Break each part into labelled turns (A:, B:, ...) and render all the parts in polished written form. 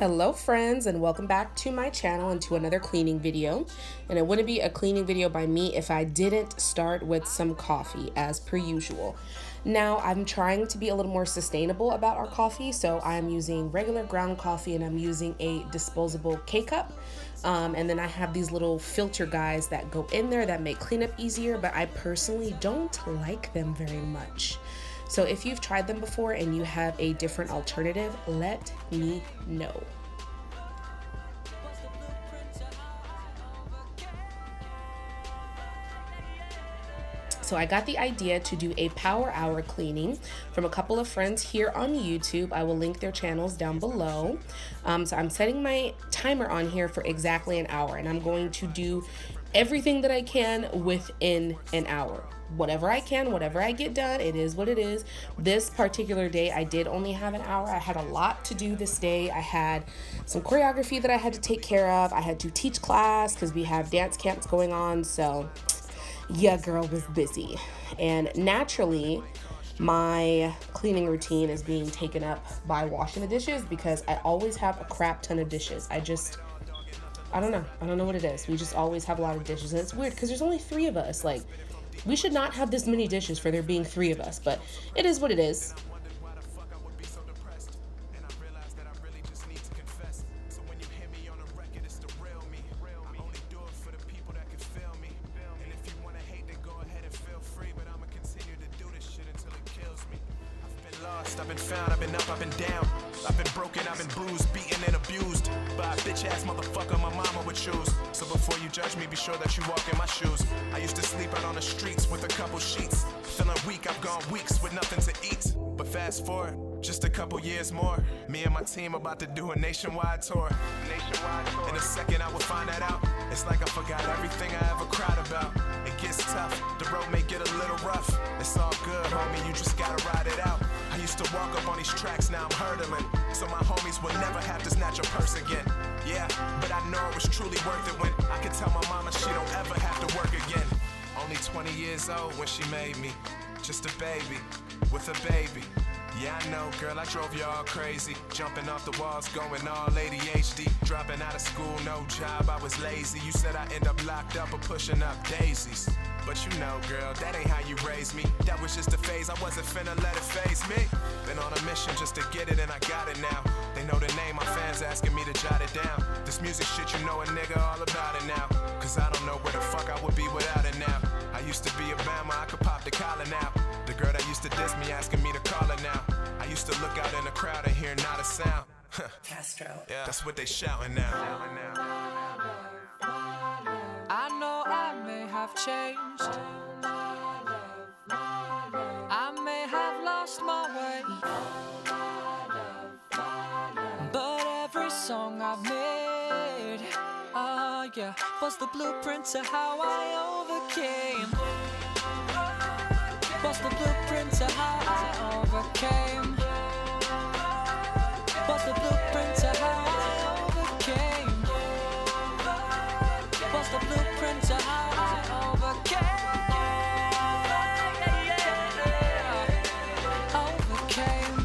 A: Hello friends, and welcome back to my channel and to another cleaning video. And it wouldn't be a cleaning video by me if I didn't start with some coffee as per usual. Now I'm trying to be a little more sustainable about our coffee, so I'm using regular ground coffee and I'm using a disposable K-cup. And then I have these little filter guys that go in there that make cleanup easier, but I personally don't like them very much. So if you've tried them before and you have a different alternative, let me know. So I got the idea to do a power hour cleaning from a couple of friends here on YouTube. I will link their channels down below. So I'm setting my timer on here for exactly an hour, and I'm going to do everything that I can within an hour. Whatever I can, whatever I get done, it is what it is. This particular day, I did only have an hour. I had a lot to do this day. I had some choreography that I had to take care of. I had to teach class because we have dance camps going on. So yeah, girl was busy. And naturally, my cleaning routine is being taken up by washing the dishes because I always have a crap ton of dishes. I don't know what it is. We just always have a lot of dishes, and it's weird because there's only 3 of us. Like, we should not have this many dishes for there being 3 of us, but it is what it is.
B: I've been found, I've been up, I've been down. I've been broken, I've been bruised, beaten and abused by a bitch-ass motherfucker my mama would choose. So before you judge me, be sure that you walk in my shoes. I used to sleep out on the streets with a couple sheets. Feeling weak, I've gone weeks with nothing to eat. But fast forward, just a couple years more, me and my team about to do a nationwide tour. In a second I will find that out. It's like I forgot everything I ever cried about. It gets tough, the road may get a little rough. It's all good, homie, you just gotta ride it out. I used to walk up on these tracks, now I'm hurdling. So my homies will never have to snatch a purse again. Yeah, but I know it was truly worth it when I could tell my mama she don't ever have to work again. Only 20 years old when she made me, just a baby, with a baby. Yeah, I know, girl, I drove you all crazy. Jumping off the walls, going all ADHD. Dropping out of school, no job, I was lazy. You said I end up locked up or pushing up daisies. But you know, girl, that ain't how you raised me. That was just a phase, I wasn't finna let it faze me. Been on a mission just to get it and I got it now. They know the name, my fans asking me to jot it down. This music shit, you know a nigga all about it now. Cause I don't know where the fuck I would be without it now. I used to be a Bama, I could pop the collar now. The girl that used to diss me asking me to call her now. I used to look out in the crowd and hear not a sound.
A: Castro.
B: Yeah, that's what they shouting now.
C: I know I may have changed. I may have lost my way. But every song I've made, yeah, was the blueprint to how I overcame. Was the blueprint to how I overcame. Was the blueprint to how I overcame. Was the blueprint to how I overcame. Overcame.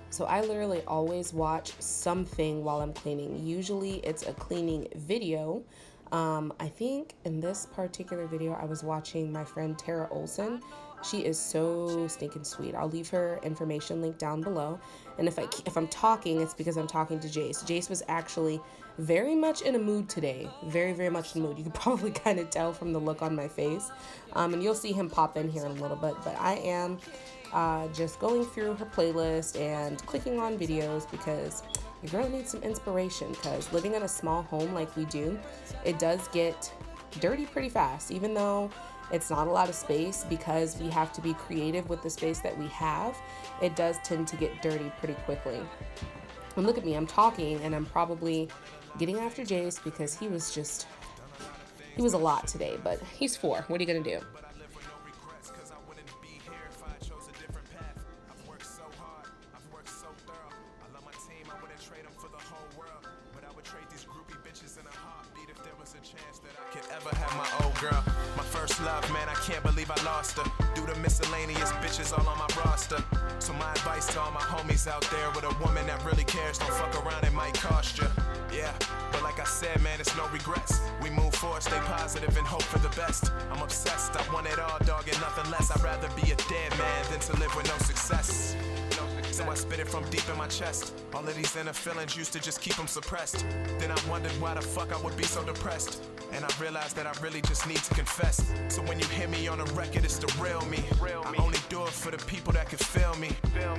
A: So I literally always watch something while I'm cleaning. Usually it's a cleaning video. I think in this particular video, I was watching my friend Tara Olson. She is so stinking sweet. I'll leave her information link down below. And if I'm talking, it's because I'm talking to Jace. Jace was actually very much in a mood today. Very, very much in a mood. You can probably kind of tell from the look on my face. And you'll see him pop in here in a little bit. But I am just going through her playlist and clicking on videos because your girl needs some inspiration, because living in a small home like we do, it does get dirty pretty fast. Even though It's not a lot of space because we have to be creative with the space that we have. It does tend to get dirty pretty quickly. And look at me, I'm talking and I'm probably getting after Jace because he was a lot today, but he's 4. What are you gonna do?
B: Girl, my first love, man, I can't believe I lost her. Due to miscellaneous bitches all on my roster. So my advice to all my homies out there, with a woman that really cares, don't fuck around, it might cost you. Yeah, but like I said, man, it's no regrets. We move forward, stay positive, and hope for the best. I'm obsessed, I want it all, dog, and nothing less. I'd rather be a dead man than to live with no success. So I spit it from deep in my chest. All of these inner feelings used to just keep them suppressed. Then I wondered why the fuck I would be so depressed. And I realized that I really just need to confess. So when you hear me on a record, it's the real me. I only do it for the people that can feel me.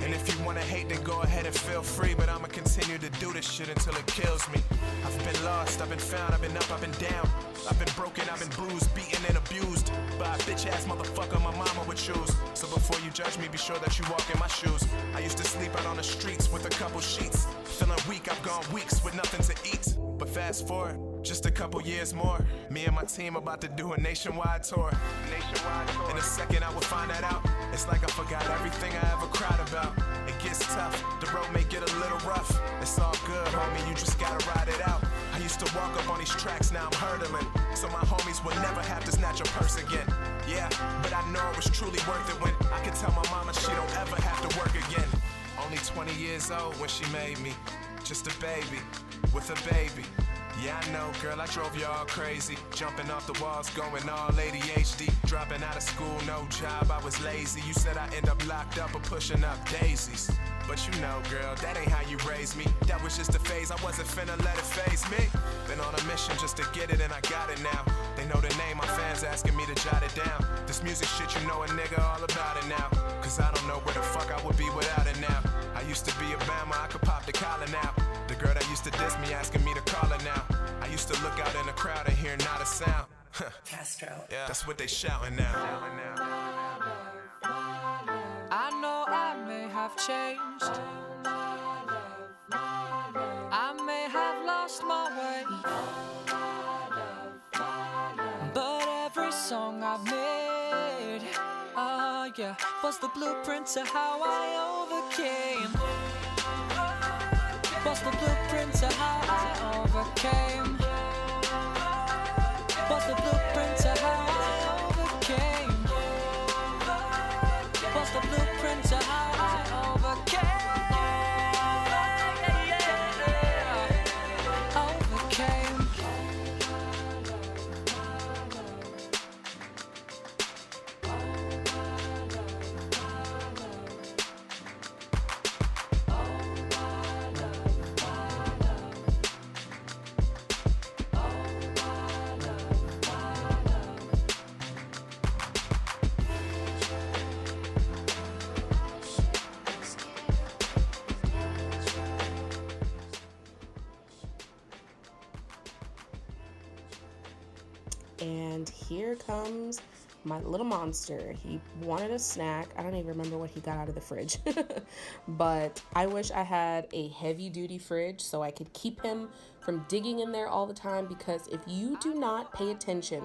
B: And if you wanna hate, then go ahead and feel free. But I'ma continue to do this shit until it kills me. I've been lost, I've been found, I've been up, I've been down. I've been broken, I've been bruised, beaten and abused by a bitch ass motherfucker my mama would choose. So before you judge me, be sure that you walk in my shoes. I used to sleep out on the streets with a couple sheets. Feeling weak, I've gone weeks with nothing to eat. But fast forward, just a couple years more, me and my team about to do a nationwide tour. In a second I will find that out. It's like I forgot everything I ever cried about. It gets tough, the road may get a little rough. It's all good, homie, you just gotta ride it out. I used to walk up on these tracks, now I'm hurdling. So my homies would never have to snatch a purse again. Yeah, but I know it was truly worth it when I could tell my mama she don't ever have to work again. Only 20 years old when she made me, just a baby, with a baby. Yeah, I know, girl, I drove you all crazy. Jumping off the walls, going all ADHD. Dropping out of school, no job, I was lazy. You said I end up locked up or pushing up daisies. But you know, girl, that ain't how you raised me. That was just a phase, I wasn't finna let it phase me. Been on a mission just to get it and I got it now. They know the name, my fans asking me to jot it down. This music shit, you know a nigga all about it now. Cause I don't know where the fuck I would be without it now. I used to be a Bama, I could pop the collar now. The girl that used to diss me asking me to call her now. I used to look out in the crowd and hear not a sound.
D: Castro.
B: Yeah, that's what they shouting now.
C: I know I may have changed. I may have lost my way. But every song I've made, yeah, was the blueprint to how I overcame. Was the blueprint to how I overcame. Was the blueprint to how I overcame. Was the blueprint to how I overcame. Overcame.
A: And here comes my little monster. He wanted a snack. I don't even remember what he got out of the fridge. But I wish I had a heavy duty fridge so I could keep him from digging in there all the time, because if you do not pay attention,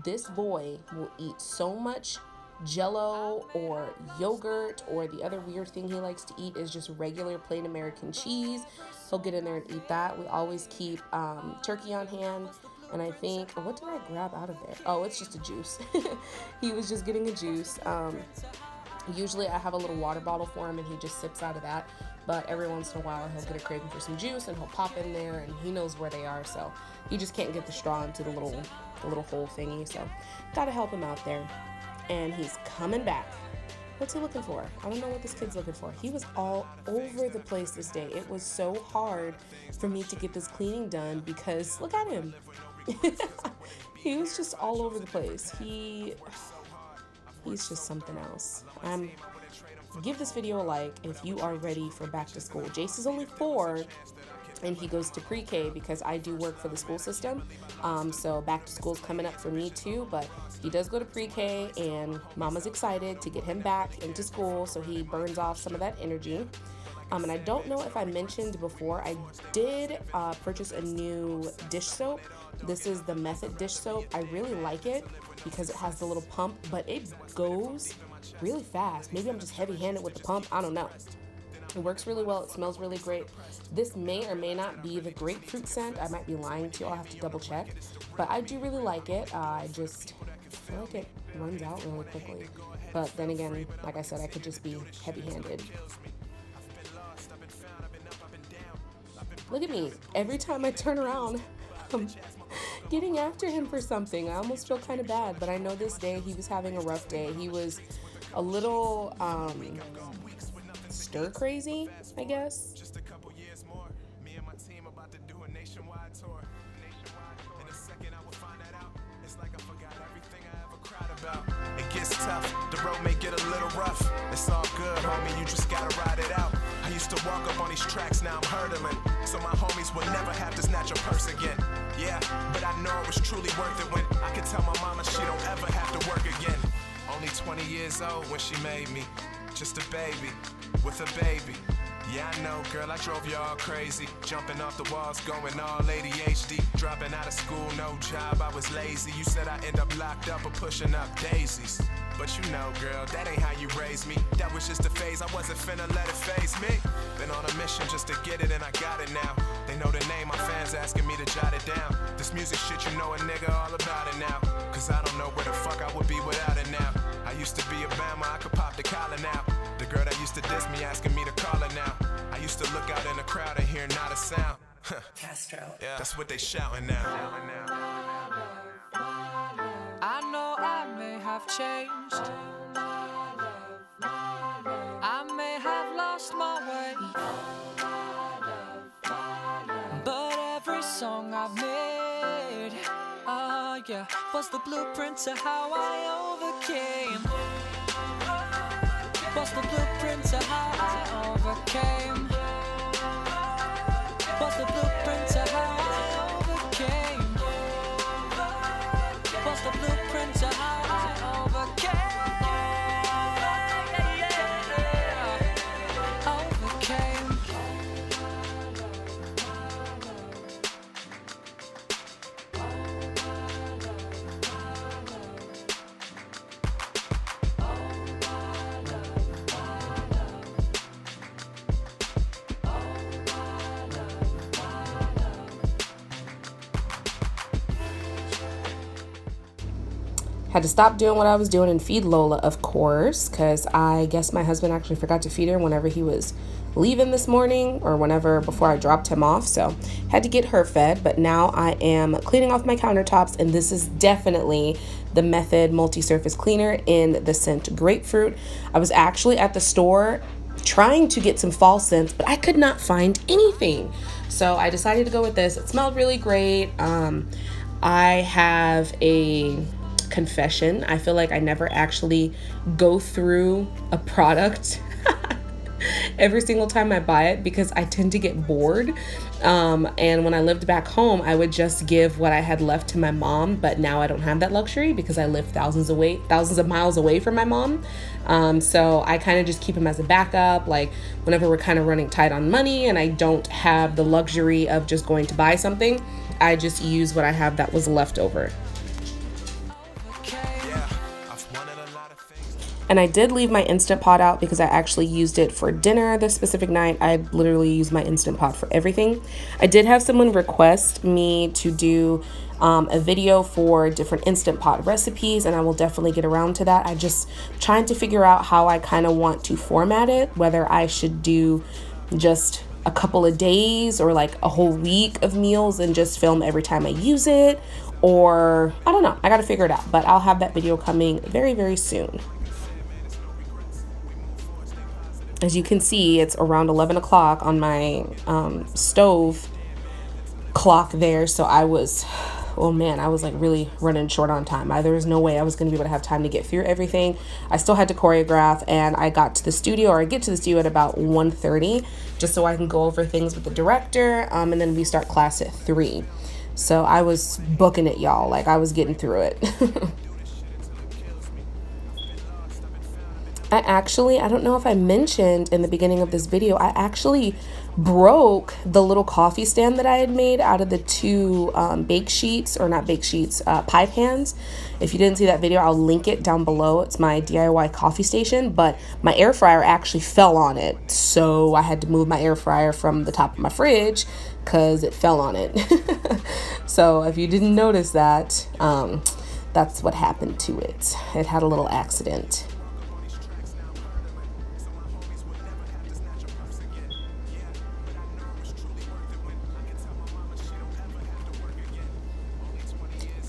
A: this boy will eat so much Jello or yogurt, or the other weird thing he likes to eat is just regular plain American cheese. He'll get in there and eat that. We always keep turkey on hand. And I think, what did I grab out of there? Oh, it's just a juice. He was just getting a juice. Usually I have a little water bottle for him and he just sips out of that. But every once in a while he'll get a craving for some juice and he'll pop in there, and he knows where they are. So you just can't get the straw into the little hole thingy. So gotta help him out there. And he's coming back. What's he looking for? I don't know what this kid's looking for. He was all over the place this day. It was so hard for me to get this cleaning done because look at him. He was just all over the place. He's just something else. Give this video a like if you are ready for back to school. Jace is only 4, and he goes to pre-K because I do work for the school system. So back to school's coming up for me too, but he does go to pre-K, and mama's excited to get him back into school so he burns off some of that energy. And I don't know if I mentioned before, I did purchase a new dish soap. This is the Method dish soap. I really like it because it has the little pump, but it goes really fast. Maybe I'm just heavy-handed with the pump. I don't know. It works really well. It smells really great. This may or may not be the grapefruit scent. I might be lying to you. I'll have to double check. But I do really like it. I just feel like it runs out really quickly. But then again, like I said, I could just be heavy-handed. Look at me. Every time I turn around, I'm getting after him for something. I almost feel kind of bad. But I know this day he was having a rough day. He was a little stir crazy, I guess.
B: Just a couple years more. Me and my team about to do a nationwide tour. In a second I will find that out. It's like I forgot everything I ever cried about. It gets tough. The road may get a little rough. It's all good, homie. You just gotta ride it out. I used to walk up on these tracks, now I'm hurdling. So my homies will never have to snatch a purse again. Yeah, but I know it was truly worth it when I could tell my mama she don't ever have to work again. Only 20 years old when she made me. Just a baby, with a baby. Yeah, I know, girl, I drove y'all crazy. Jumping off the walls, going all ADHD. Dropping out of school, no job, I was lazy. You said I'd end up locked up or pushing up daisies. But you know, girl, that ain't how you raised me. That was just a phase, I wasn't finna let it faze me. Been on a mission just to get it and I got it now. They know the name, my fans asking me to jot it down. This music shit, you know a nigga all about it now. Cause I don't know where the fuck I would be without it now. I used to be a Bama, I could pop the collar now. The girl that used to diss me asking me to call her now. I used to look out in the crowd and hear not a sound.
D: Castro.
B: Yeah, that's what they shouting now.
C: I know I may have changed. I may have lost my way. But every song I've made, yeah, was the blueprint to how I overcame. Was the blueprint to how I overcame. Was the blueprint to how I overcame. Was the blueprint to how I overcame. Overcame.
A: Had to stop doing what I was doing and feed Lola, of course, because I guess my husband actually forgot to feed her whenever he was leaving this morning or whenever before I dropped him off. So had to get her fed, but now I am cleaning off my countertops, and this is definitely the Method multi-surface cleaner in the scent grapefruit. I was actually at the store trying to get some fall scents, but I could not find anything. So I decided to go with this. It smelled really great. I have a confession. I feel like I never actually go through a product every single time I buy it because I tend to get bored. And when I lived back home, I would just give what I had left to my mom, but now I don't have that luxury because I live thousands of miles away from my mom. So I kind of just keep them as a backup, like whenever we're kind of running tight on money and I don't have the luxury of just going to buy something, I just use what I have that was left over. And I did leave my Instant Pot out because I actually used it for dinner this specific night. I literally use my Instant Pot for everything. I did have someone request me to do a video for different Instant Pot recipes, and I will definitely get around to that. I just trying to figure out how I kind of want to format it, whether I should do just a couple of days or like a whole week of meals and just film every time I use it, or I don't know. I got to figure it out, but I'll have that video coming very, very soon. As you can see, it's around 11 o'clock on my stove clock there. So I was oh man, I was like really running short on time. There was no way I was going to be able to have time to get through everything. I still had to choreograph, and I got to the studio, or I get to the studio at about 1:30, just so I can go over things with the director, and then we start class at 3. So I was booking it, y'all. Like, I was getting through it. I don't know if I mentioned in the beginning of this video, I actually broke the little coffee stand that I had made out of the 2 pie pans. If you didn't see that video, I'll link it down below. It's my DIY coffee station, but my air fryer actually fell on it. So I had to move my air fryer from the top of my fridge because it fell on it. So if you didn't notice that, that's what happened to it. It had a little accident.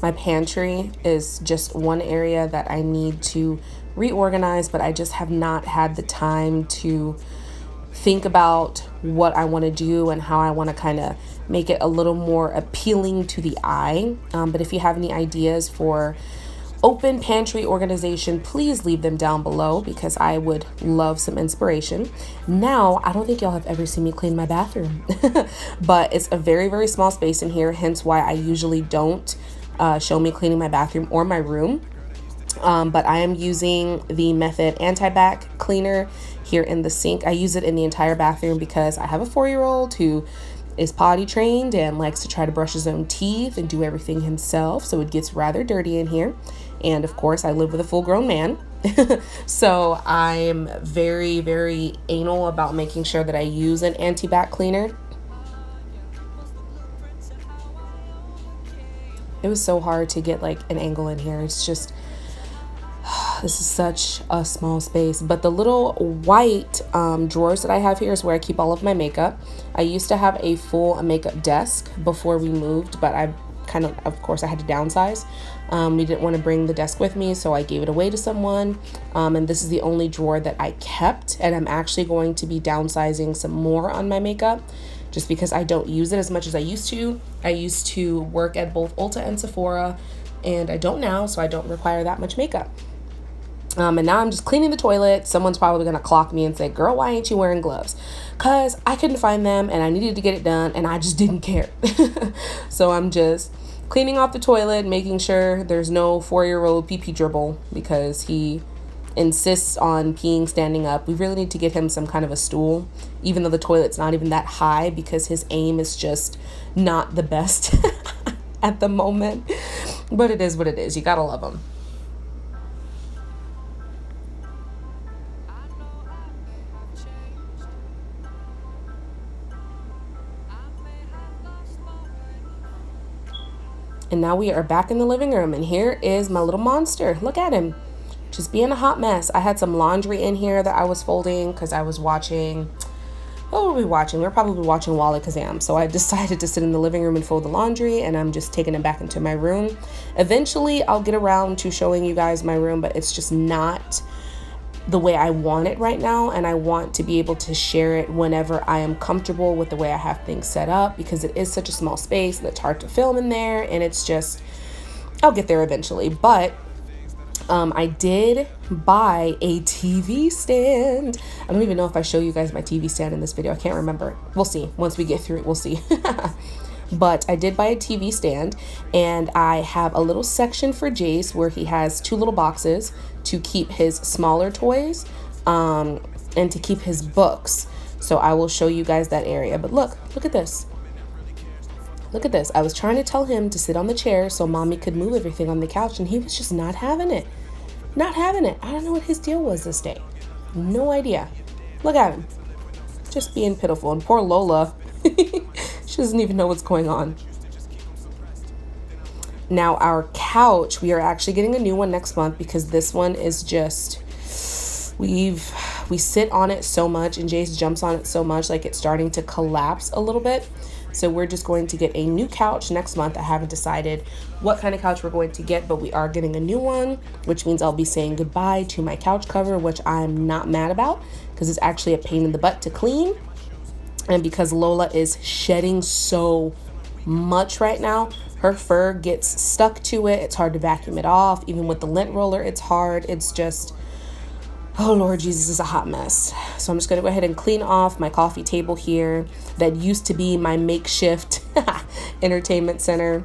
A: My pantry is just one area that I need to reorganize, but I just have not had the time to think about what I want to do and how I want to kind of make it a little more appealing to the eye. But if you have any ideas for open pantry organization, please leave them down below because I would love some inspiration. Now, I don't think y'all have ever seen me clean my bathroom, but it's a very, very small space in here, hence why I usually don't show me cleaning my bathroom or my room. But I am using the Method anti-bac cleaner here in the sink. I use it in the entire bathroom because I have a 4-year-old who is potty trained and likes to try to brush his own teeth and do everything himself. So it gets rather dirty in here. And of course, I live with a full-grown man. So I'm very, very anal about making sure that I use an anti-bac cleaner. It was so hard to get like an angle in here. It's just, this is such a small space. But the little white drawers that I have here is where I keep all of my makeup. I used to have a full makeup desk before we moved, but I of course, I had to downsize. We didn't want to bring the desk with me, so I gave it away to someone. And this is the only drawer that I kept. And I'm actually going to be downsizing some more on my makeup, just because I don't use it as much as I used to. I used to work at both Ulta and Sephora, and I don't now, so I don't require that much makeup. And now I'm just cleaning the toilet. Someone's probably gonna clock me and say, girl, why ain't you wearing gloves? Because I couldn't find them and I needed to get it done and I just didn't care. So I'm just cleaning off the toilet, making sure there's no 4-year-old pee-pee dribble because he insists on peeing standing up. We really need to get him some kind of a stool, even though the toilet's not even that high, because his aim is just not the best at the moment. But it is what it is. You gotta love him. And now we are back in the living room, and here is my little monster. Look at him, just being a hot mess. I had some laundry in here that I was folding because I was watching, what were we watching? We were probably watching Wally Kazam. So I decided to sit in the living room and fold the laundry, and I'm just taking it back into my room. Eventually, I'll get around to showing you guys my room, but it's just not the way I want it right now, and I want to be able to share it whenever I am comfortable with the way I have things set up, because it is such a small space that it's hard to film in there, and it's just, I'll get there eventually. But I did buy a TV stand. I don't even know if I show you guys my TV stand in this video. I can't remember. We'll see. Once we get through it, we'll see. But I did buy a TV stand, and I have a little section for Jace where he has 2 little boxes to keep his smaller toys and to keep his books. So I will show you guys that area. But look at this. Look at this. I was trying to tell him to sit on the chair so mommy could move everything on the couch, and he was just not having it. Not having it. I don't know what his deal was this day. No idea. Look at him. Just being pitiful. And poor Lola. She doesn't even know what's going on. Now our couch, we are actually getting a new one next month because this one is just, we sit on it so much and Jace jumps on it so much, like it's starting to collapse a little bit. So we're just going to get a new couch next month. I haven't decided what kind of couch we're going to get, but we are getting a new one, which means I'll be saying goodbye to my couch cover, which I'm not mad about because it's actually a pain in the butt to clean. And because Lola is shedding so much right now, her fur gets stuck to it. It's hard to vacuum it off. Even with the lint roller, it's hard. It's just, oh Lord Jesus, it's a hot mess. So I'm just gonna go ahead and clean off my coffee table here that used to be my makeshift entertainment center.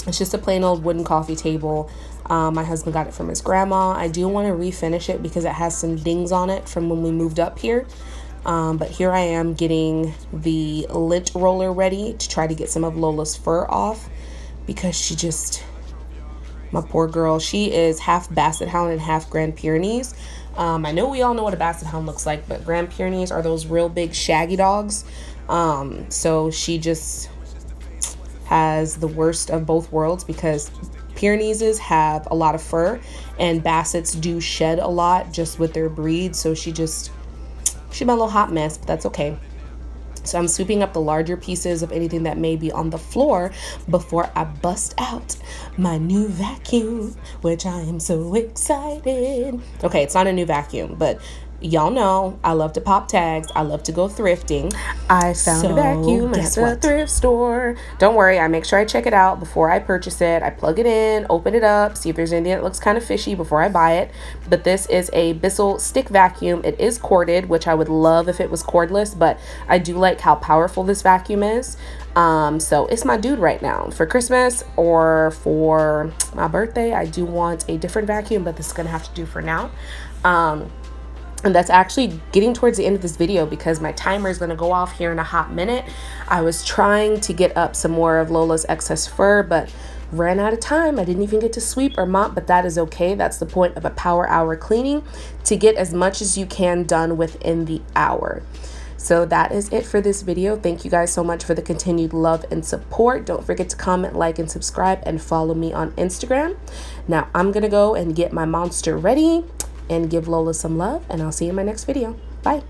A: It's just a plain old wooden coffee table. My husband got it from his grandma. I do want to refinish it because it has some dings on it from when we moved up here. But here I am getting the lint roller ready to try to get some of Lola's fur off, because she just, my poor girl, she is half Basset Hound and half Grand Pyrenees. I know we all know what a Basset Hound looks like, but Grand Pyrenees are those real big shaggy dogs. So she just has the worst of both worlds, because Pyrenees have a lot of fur and Bassets do shed a lot just with their breed. So she's my little hot mess, but that's okay. So I'm sweeping up the larger pieces of anything that may be on the floor before I bust out my new vacuum, which I am so excited. Okay, it's not a new vacuum, but y'all know I love to pop tags. I love to go thrifting. I found a vacuum at the thrift store. Don't worry, I make sure I check it out before I purchase it. I plug it in, open it up, see if there's anything that looks kind of fishy before I buy it. But this is a Bissell stick vacuum. It is corded, which I would love if it was cordless, but I do like how powerful this vacuum is. So it's my dude right now. For Christmas or for my birthday, I do want a different vacuum, but this is gonna have to do for now. And that's actually getting towards the end of this video, because my timer is going to go off here in a hot minute. I was trying to get up some more of Lola's excess fur, but ran out of time. I didn't even get to sweep or mop, but that is okay. That's the point of a power hour cleaning, to get as much as you can done within the hour. So that is it for this video. Thank you guys so much for the continued love and support. Don't forget to comment, like, and subscribe, and follow me on Instagram. Now I'm going to go and get my monster ready and give Lola some love, and I'll see you in my next video. Bye.